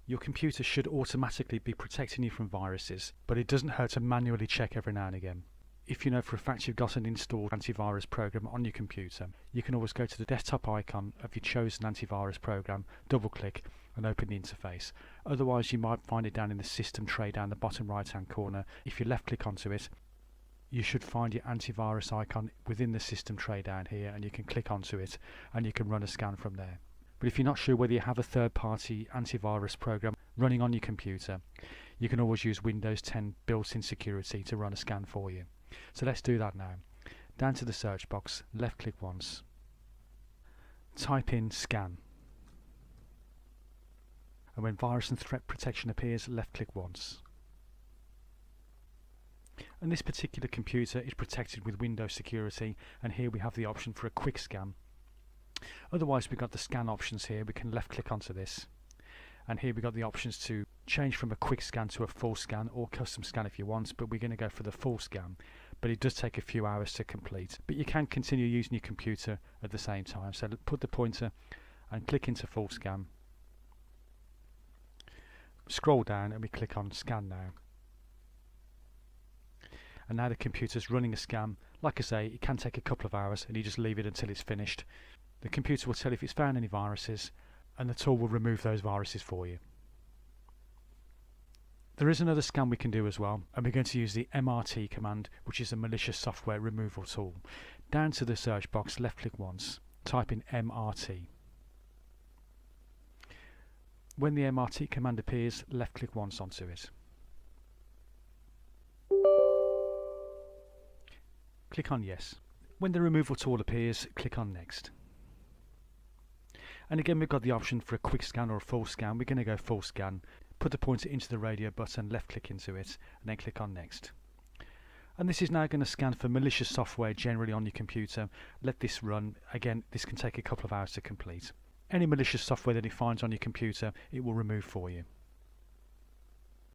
Your computer should automatically be protecting you from viruses, but it doesn't hurt to manually check every now and again. If you know for a fact you've got an installed antivirus program on your computer, you can always go to the desktop icon of your chosen antivirus program, double click and open the interface. Otherwise you might find it down in the system tray down the bottom right hand corner. If you left click onto it, you should find your antivirus icon within the system tray down here, and you can click onto it and you can run a scan from there. But if you're not sure whether you have a third-party antivirus program running on your computer, you can always use Windows 10 built-in security to run a scan for you. So let's do that now. Down to the search box, left click once, type in scan, and when virus and threat protection appears, left click once. And this particular computer is protected with Windows security, and here we have the option for a quick scan. Otherwise we've got the scan options here. We can left click onto this, and here we've got the options to change from a quick scan to a full scan or custom scan if you want, but we're going to go for the full scan. But it does take a few hours to complete, but you can continue using your computer at the same time. So put the pointer and click into full scan, scroll down and we click on scan now. And now the computer's running a scan. Like I say, it can take a couple of hours, and you just leave it until it's finished. The computer will tell if it's found any viruses, and the tool will remove those viruses for you. There is another scan we can do as well, and we're going to use the MRT command, which is a malicious software removal tool. Down to the search box, left click once, type in MRT. When the MRT command appears, left click once onto it. Click on yes. When the removal tool appears, click on next. And again we've got the option for a quick scan or a full scan. We're going to go full scan. Put the pointer into the radio button, left click into it, and then click on next. And this is now going to scan for malicious software generally on your computer. Let this run. Again, this can take a couple of hours to complete. Any malicious software that it finds on your computer, it will remove for you.